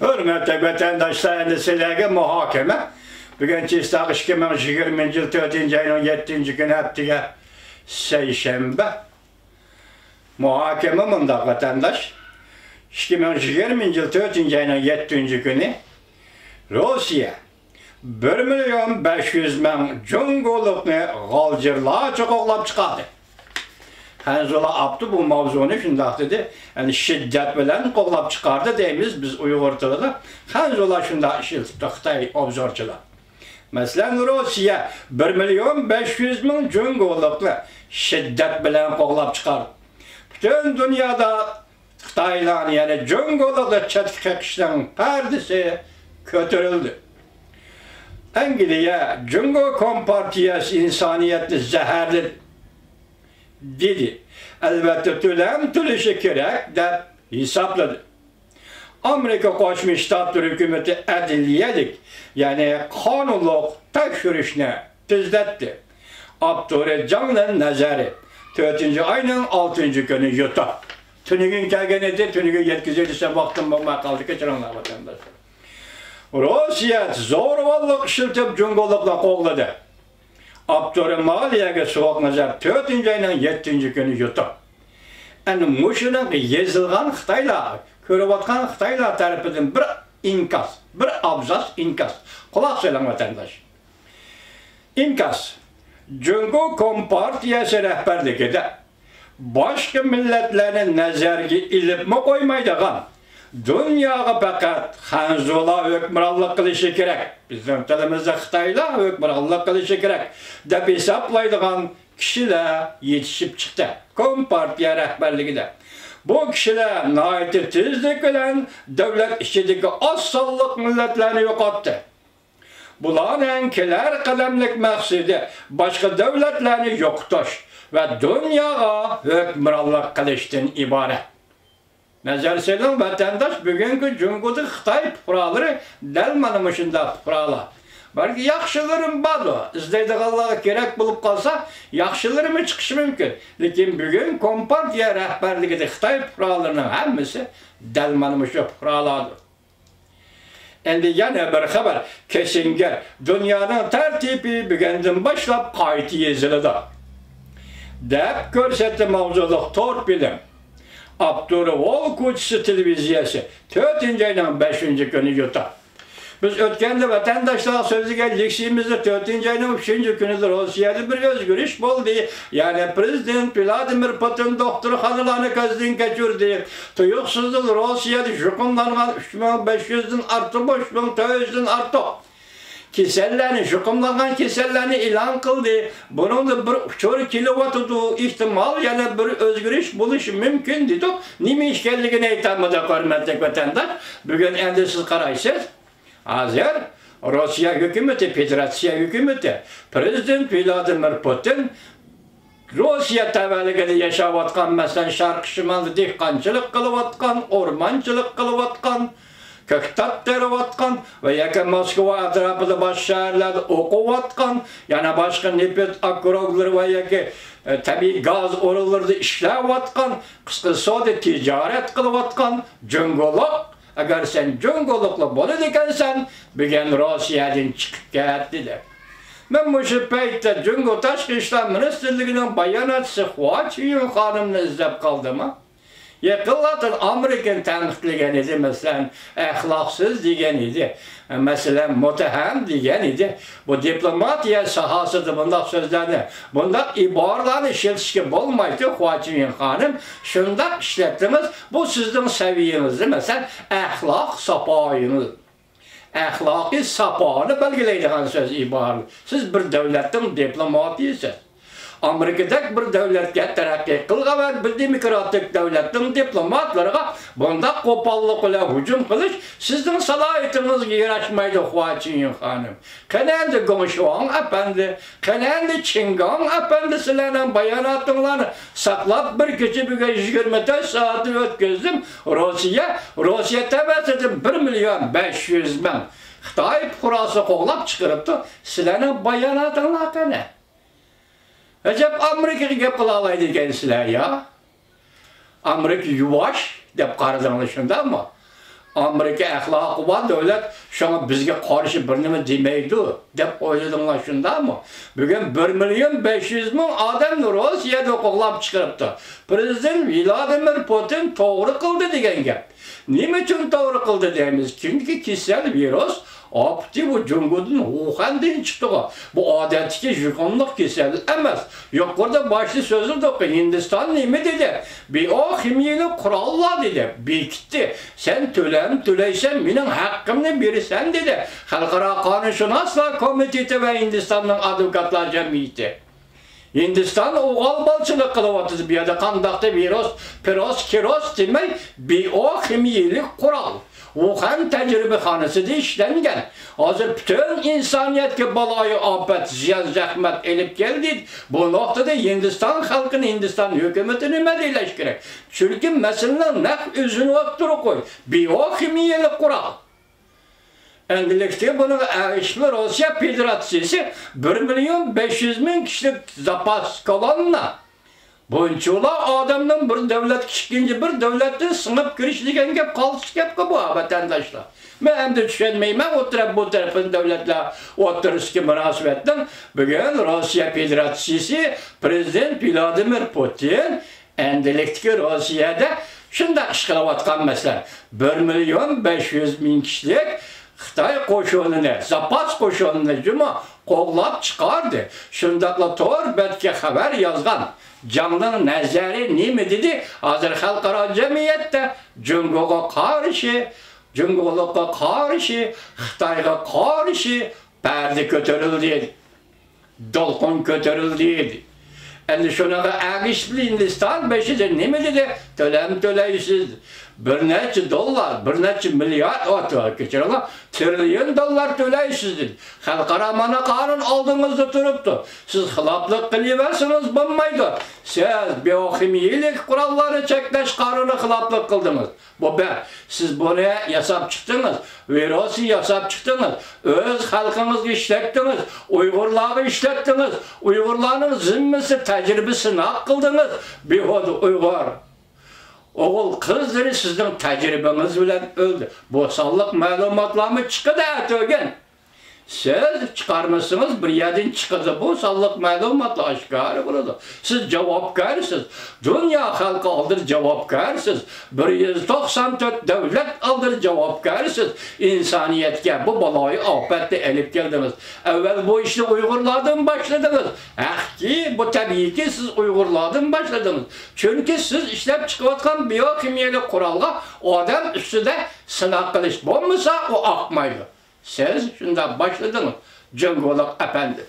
Hürmetli vatandaşlar, endi sizlarga muhokama. Bugungi 2020 yil 4-oyning 7-kuni haftaga seshanba. Muhokama mundaq vatandaş. 2020 yil 4-oyning 7-kuni Rossiya 1.500.000 Jungolikni g'aljirlarcha qo'g'lab chiqadi. Hanzola abdu bu mavzuni shundoq dedi. Yani şiddet bilen qo'g'lab chiqardi deymiz biz Uyg'ur tilida. Hanzola shundoq ishlatibdi Xitoy obzorchilar. Masalan, Rossiya 1.500.000 Jungolikni şiddet bilen qo'g'lab chiqardi. Bütün dünyada Xitoylarni, yani Jungolikni chetga qaqishdan pardasi ko'tarildi. Angliya Jungo Kompartiyasi insoniyatni zaharladi dedi. Elbette tülüşü kerak deb hisobladı. Amerika Qo'shma Shtatlar hukumati adliyadik, yani qonunliq tekshirishni tezlatdi. Abdurahmonning nazari 4-oyning 6-kuni yutdi. Tunigun kelgan edi, tuniga yetkazilsa vaqtim bo'lmay qoldi, kechiringlar vatandoshlar. Rossiya zo'ravonlik ishlatib Jungolikni qo'g'ladi. Abdurahmoniyaga so'q nazar 4-oyning 7-kuni yutdi. Yani muşuna yazılgan Xitaylar, ko'rayotgan Xitaylar tarafidan bir inkas, bir abzas inkas. Quloq so'lang vatandaş. İnkas, Jungo Kompartiyasi rahbarligida boshqa millatlarni nazarga ilibmi qo'ymaydigan, dunyoga faqat Hanzola hukmronlik qilishi kerak. Bizning tilimizda Xitoylar hukmronlik qilishi kerak deb hisoblaydigan kişiler yetişip çıktı. Kompartiya rahbarligida. Bu kişiler nəhayət tezlik bilan davlat ichidagi oz sonliq millatlarni yo'qotdi. Bularning kelar qadamlik maqsadi boshqa davlatlarni yo'qotish va dunyoga hukmronlik qilishdan iborat. Nazar so'lang vatandosh, bugungi Jungoda Xitoy fuqarolari dal mana shunday fuqarolar. Belki yaxshilarim bor, izlaydiganlarga kerak bo'lib qolsa, yaxshilarimi chiqishi mumkin. Lekin bugun Kompartiya rahbarligida Xitoy fuqarolarining hammasi dal mana shu fuqarolardir. Endi yana bir xabar, Kissinger dunyoning tartibi bugundan boshlab qayta yoziladi deb ko'rsatdi mavzuliq to'rt film. Abdurahmon ko'chasi televiziyasi 4-oyning 5-kuni yutdi. Biz o'tganda vatandaşlar sözüge leksiyimizde 4-oyning 3-kunida Rossiyada bir o'zgarish bo'ldi. Yani Prezident Vladimir Putin doktorxonalarni ko'zdan kechirdi. Tuyuqsizlik Rossiyada yuqumlangan 3.500'dan ortiq, 3.400'dan ortiq kasallarni, yuqumlangan kasallarni e'lon qildi. Buningda bir uchur kilovatdu ehtimol yana bir o'zgarish bo'lishi mumkin dedi. Nima ekanligini aytamiz hurmatli vatandosh. Bugun endi siz qaraysiz. Hazır Rossiya hükümeti, Federatsiya hükümeti, Prezident Vladimir Putin Rossiya tavalligida yashayotgan, masalan, Sharq shimolida dehqonchilik qilayotgan, o'rmonchilik qilayotgan, ko'ktat terayotgan va yaqin Moskva atrofida boshqa shaharlarda o'qiyotgan, yana boshqa neft okruglar va yoki tabiiy gaz o'rinlarida ishlayotgan, iqtisodiy tijorat qilayotgan Jungolik. Agar sen Jungolikli bo'ladi ekansan, bugun Rossiyadan chiqib ket dedi. Men shu paytda Jungo Tashqi ishlar ministrligining bayonotchisi Hua Chunying xonimni izlab qoldim. Yaqinlardan Amerikani tanqidlagan edi, masalan, axloqsiz degan edi, masalan, muttaham degan edi. Bu diplomatiya sohasida bunday so'zlarni, bunday iboralarni ishlatishga bo'lmaydi. Hua Chunying xonim, shunday ishlatdimiz. Bu sizning saviyangizni, masalan, axloq sapoyingiz. Axloqiy saponi belgilaydigan so'z ibora. Siz bir davlatning diplomatisiz. Amerikadagi bir davlatga taraqqiy qilgan bir demokratik davlatning diplomatlariga bunday qo'pollik bilan hujum qilish sizning salohiyatingizga yarashmaydi, Hua Chunying xonim. Qanday Gongshuang apandi, qanday Qingang apandi sizlarning bayonotinglarni saqlab bir kecha bugun 24 soat o'tkazdim. Rossiya tabasida 1.500.000 Xitoy fuqarosi qo'g'lab chiqaribdi. Sizlarning bayonotinglar qani? Acaba Amerika'ya gap qila oladi ekansizlar ya? Amerika yuvosh deb qaradinglar shundami? Amerika əxlaqı var, dövlət şuna bizə qarşı bir nima demaydi deb o'yladinglar, shundami? Bugun 1.500.000 odam Rossiyada qo'g'lab chiqaribdi. Prezident Vladimir Putin to'g'ri qildi degan gap. Nima uchun to'g'ri qildi deymiz? Chunki kasal virus Apti bu Cumhur'dan Wuhan'dan çıktı o. Bu adetki yukarılık kesel emez. Yukarıda başlı sözü de Hindistan ne dedi? Bir o kimyelik kurallar dedi. Bir gitti. Sen töleysen benim hakkımı verirsen dedi. Halkara Kanunşünaslar Komiteti ve Hindistan'ın advokatlar cemiyeti. Hindistan oğal balçılık kılıvatıdır bir yerde kandakta virüs, piros, kiros demek bir o kimyelik kural. Wuhan tecrübehanasida işlengen. Hazır bütün insaniyetke balayı afet, ziyan, zahmet elip geldi. Bu noktada Hindistan halkını, Hindistan hükümetini medeyleş gerek. Çünkü meselenin nek üzünü öktürü koy. Biyokimiyelik kural. Endilikte bunun erişme Rusya Federasyonu 1.500.000 kişilik zapas kalanına bunçolar adamın bir devlet kiçikince bir devletin sınıp giriş degan gap qalış gap bu vatandaşlar. Men hem de düşünmeymen o taraf bu tarafın devletler oturuşki münasibetten bugün Rusya Federasyonu Prezident Vladimir Putin endilikte Rusya'da şunda işkilavatkan mesela 1.500.000 kişilik Xitay qo'shinini, zapas qo'shinini cuma qo'g'lab chiqardi. Shundaqla to'r betga xabar yozgan. Canlı nazari nima dedi? Hozir xalqaro jamiyatda Jungoga qarshi, Jungolukka qarshi, Xitoyga qarshi parda ko'tarildi. Dolqon ko'tarildi. Endi shunaqa agishli Hindiston beshida nima dedi? To'laysiz. Bir neçe dolar, bir neçe milyar keçirilgan trilyon dolar to'laysiz dedi. Xalqaro mana qonun oldingizda turibdi. Siz xiloflik qilaversiniz bo'lmaydi. Siz biyokimiyelik kuralları cheklash qonuni xiloflik qildingiz. Bu ben. Siz bunu yasab chiqdingiz. Virusi yasab chiqdingiz. O'z xalqingizga ishlatdingiz. Uyg'urlarga ishlatdingiz. Uyg'urlarning zimmasi tajribasini naq qildingiz. Behuda Uyg'ur. Oğul kızları sizden tecrübeniz bilen öldü. Bu sallık malumatlarımı çıkıdı ögen. Siz çıkarmışsınız bir yerden çıkıdı. Bu sallık malumatla aşkarı burada. Siz cevapkarsınız. Dünya halkı aldır cevapkarsınız. 194 devlet aldır cevapkarsınız. İnsaniyetke bu balayı afette elip geldiniz. Evvel bu işi Uygurlardan başladınız. Ki bu tabii ki siz Uygurlardan başladınız. Çünkü siz işlep çıkartkan biyokimyelik kuralga adam üstüde sınav kılıç bulmasa o akmaydı. Siz şundan başladınız. Cungoluk efendi.